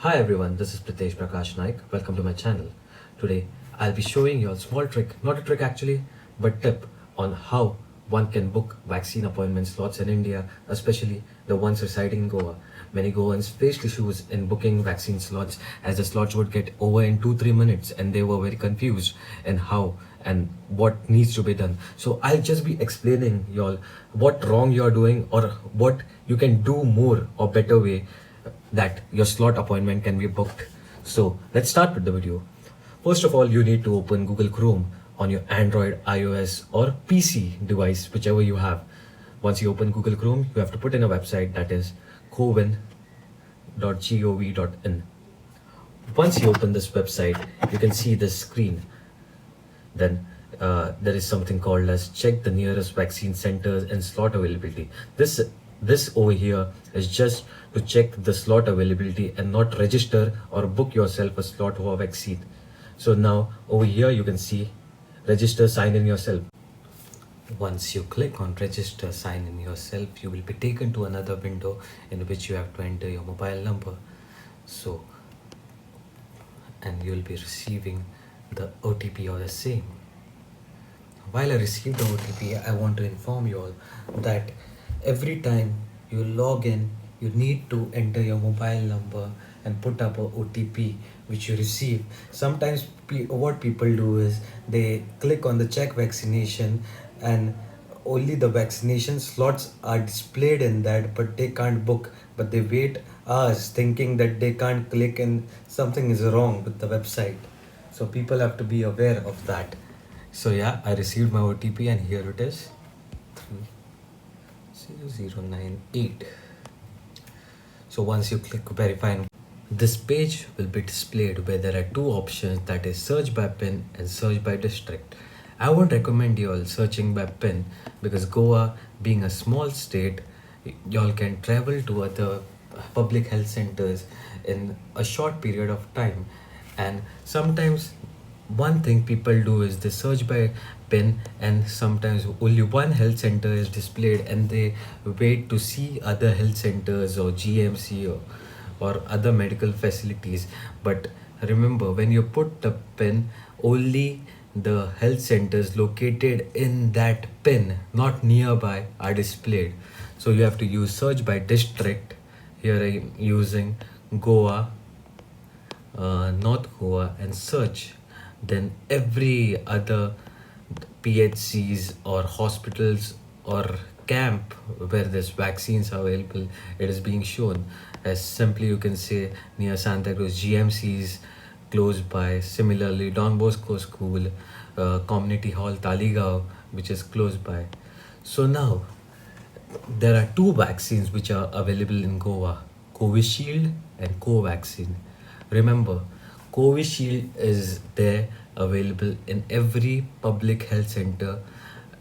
Hi everyone, this is Pritesh Prakash Naik. Welcome to my channel. Today I'll be showing you a small trick, not a trick actually, but tip on how one can book vaccine appointment slots in India, especially the ones residing in Goa. Many Goans faced issues in booking vaccine slots as the slots would get over in 2-3 minutes and they were very confused in how and what needs to be done. So I'll just be explaining y'all what wrong you're doing or what you can do more or better way that your slot appointment can be booked. So let's start with the video. First of all, you need to open Google Chrome on your Android, iOS, or PC device, whichever you have. Once you open Google Chrome, you have to put in a website that is cowin.gov.in. Once you open this website, you can see this screen. Then there is something called as check the nearest vaccine centers and slot availability. This over here is just to check the slot availability and not register or book yourself a slot for a vaccine. So now over here you can see register, sign in yourself. Once you click on register, sign in yourself, you will be taken to another window in which you have to enter your mobile number. So and you'll be receiving the OTP or the same. While I receive the OTP, I want to inform you all that every time you log in, you need to enter your mobile number and put up a OTP which you receive. Sometimes what people do is they click on the check vaccination and only the vaccination slots are displayed in that, but they can't book. But they wait hours thinking that they can't click and something is wrong with the website. So people have to be aware of that. So yeah, I received my OTP and here it is 30098. So once you click verify, this page will be displayed where there are two options, that is search by PIN and search by district. I won't recommend you all searching by PIN because Goa being a small state, y'all can travel to other public health centers in a short period of time, and sometimes one thing people do is they search by PIN and sometimes only one health center is displayed and they wait to see other health centers or GMC or other medical facilities. But remember, when you put the PIN, only the health centers located in that PIN, not nearby, are displayed. So you have to use search by district. Here I'm using Goa, North Goa, and search. Then every other PHCs or hospitals or camp where this vaccines are available, it is being shown. As simply you can say near Santa Cruz GMCs close by. Similarly, Don Bosco School, Community Hall Taligaon, which is close by. So now there are two vaccines which are available in Goa, Covishield and Covaxin. Remember, Covishield is there available in every public health center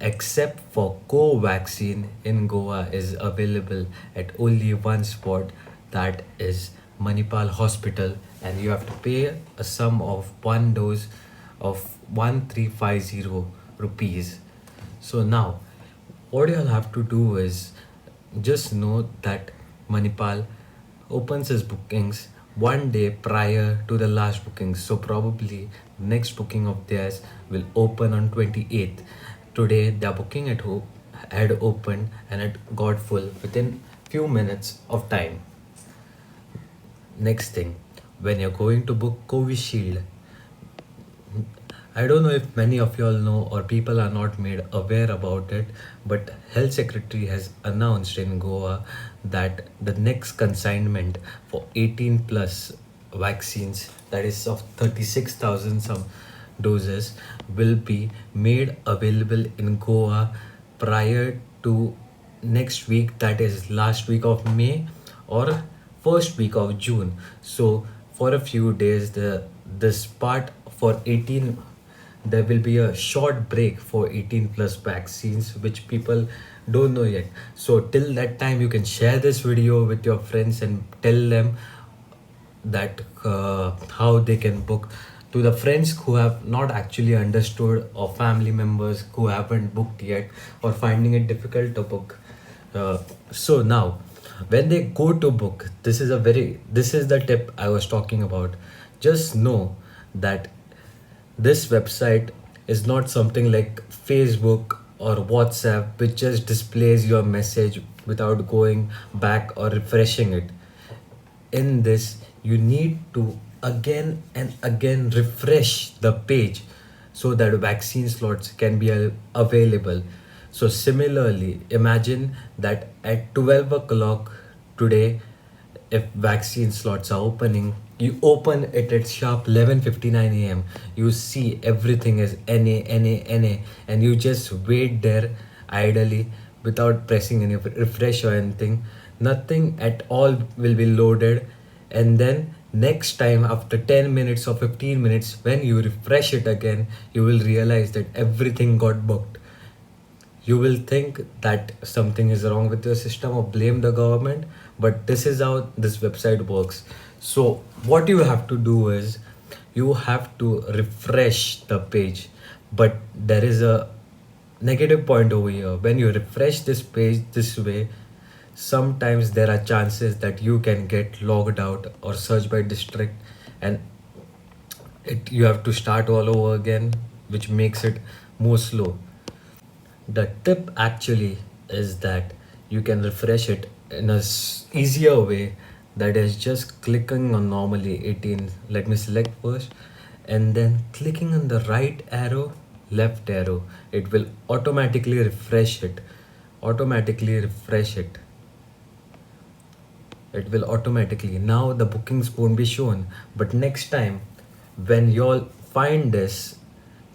except for Covaxin in Goa is available at only one spot, that is Manipal Hospital, and you have to pay a sum of one dose of 1350 rupees. So now what you'll have to do is just know that Manipal opens his bookings one day prior to the last booking. So probably next booking of theirs will open on 28th. Today their booking at home had opened and it got full within few minutes of time. Next thing, when you're going to book Covishield, I don't know if many of y'all know or people are not made aware about it, but Health Secretary has announced in Goa that the next consignment for 18 plus vaccines, that is of 36,000 some doses, will be made available in Goa prior to next week, that is last week of May or first week of June. So for a few days this part for 18, there will be a short break for 18 plus vaccines which people don't know yet. So till that time you can share this video with your friends and tell them that how they can book. To the friends who have not actually understood or family members who haven't booked yet or finding it difficult to book, so now When they go to book, this is the tip I was talking about. Just know that this website is not something like Facebook or WhatsApp, which just displays your message without going back or refreshing it. In this, you need to again and again refresh the page so that vaccine slots can be available. So similarly, imagine that at 12 o'clock today, if vaccine slots are opening, you open it at sharp 11:59 a.m. You see everything is NA, and you just wait there idly without pressing any refresh or anything. Nothing at all will be loaded, and then next time after 10 minutes or 15 minutes, when you refresh it again, you will realize that everything got booked. You will think that something is wrong with your system or blame the government, but this is how this website works. So what you have to do is you have to refresh the page, but there is a negative point over here. When you refresh this page this way, sometimes there are chances that you can get logged out or search by district, and you have to start all over again, which makes it more slow. The tip actually is that you can refresh it in a easier way, that is just clicking on normally 18. Let me select first, and then clicking on the right arrow, left arrow. It will automatically refresh it. Automatically refresh it. It will automatically. Now the bookings won't be shown, but next time when you'll find this,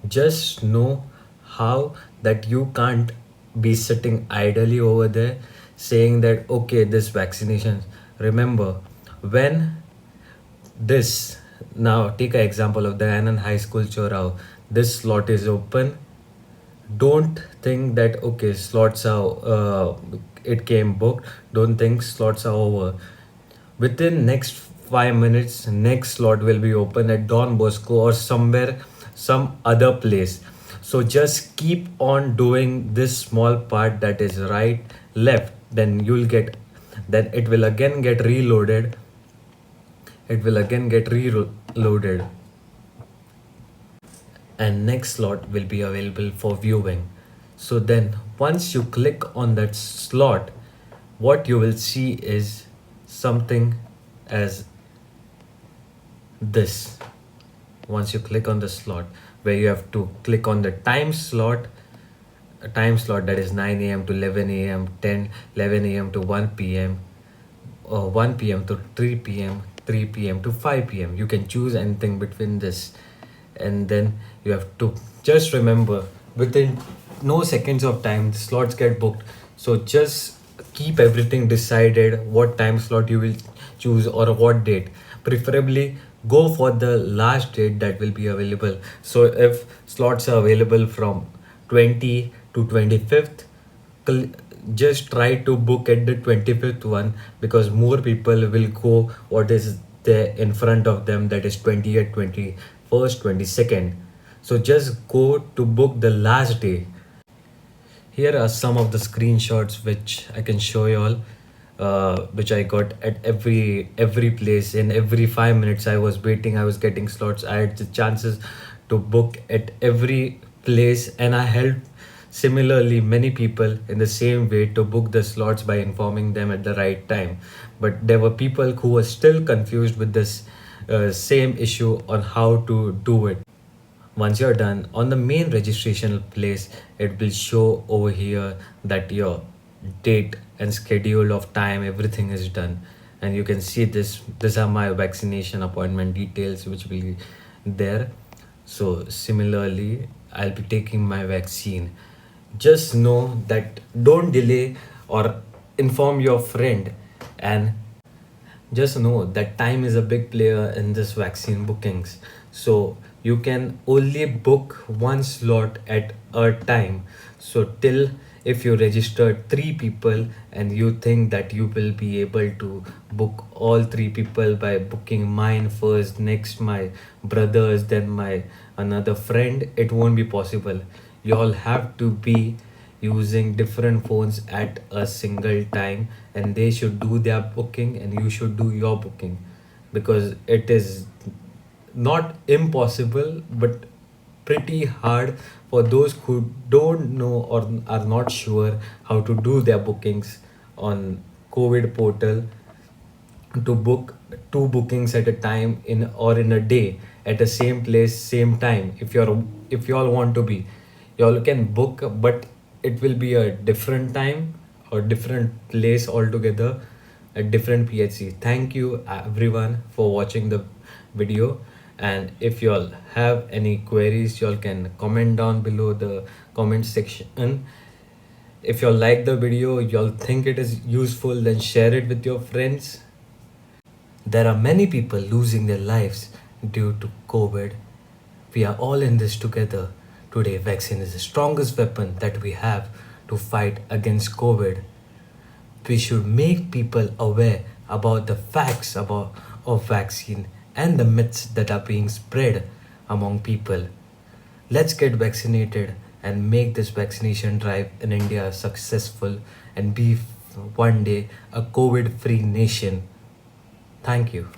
just know how that you can't be sitting idly over there saying that okay, this vaccination. Remember, when this, now take an example of the Anand High School Chorao, this slot is open. Don't think that okay, slots are it came booked. Don't think slots are over. Within next 5 minutes, next slot will be open at Don Bosco or somewhere, some other place. So just keep on doing this small part, that is right, left. Then you'll get, then it will again get reloaded. It will again get reloaded, and next slot will be available for viewing. So then once you click on that slot, what you will see is something as this. Once you click on the slot, where you have to click on the time slot, a time slot that is 9 a.m. to 11 a.m., 11 a.m. to 1 p.m., or 1 p.m. to 3 p.m., 3 p.m. to 5 p.m. You can choose anything between this, and then you have to just remember within no seconds of time the slots get booked. So just keep everything decided, what time slot you will choose or what date. Preferably go for the last date that will be available. So if slots are available from 20 to 25th, just try to book at the 25th one, because more people will go what is there in front of them, that is 20th, 21st, 22nd. So just go to book the last day. Here are some of the screenshots which I can show you all, which I got at every place. In every 5 minutes I was waiting, I was getting slots. I had the chances to book at every place, and I helped similarly many people in the same way to book the slots by informing them at the right time. But there were people who were still confused with this same issue on how to do it. Once you're done on the main registration place, it will show over here that your date and schedule of time, everything is done. And you can see this, these are my vaccination appointment details which will be there. So similarly, I'll be taking my vaccine. Just know that don't delay, or inform your friend, and just know that time is a big player in this vaccine bookings. So you can only book one slot at a time. So till, if you registered three people and you think that you will be able to book all three people by booking mine first, next my brothers, then my another friend, it won't be possible. You all have to be using different phones at a single time, and they should do their booking and you should do your booking, because it is not impossible but pretty hard for those who don't know or are not sure how to do their bookings on COVID portal, to book two bookings at a time in or in a day at the same place same time. If you all want to be, you all can book, but it will be a different time or different place altogether, a different phc. Thank you everyone for watching the video, and if you all have any queries, you all can comment down below the comment section. If you all like the video, you all think it is useful, then share it with your friends. There are many people losing their lives due to COVID. We are all in this together. Today, vaccine is the strongest weapon that we have to fight against COVID. We should make people aware about the facts about of vaccine and the myths that are being spread among people. Let's get vaccinated and make this vaccination drive in India successful and be one day a COVID free nation. Thank you.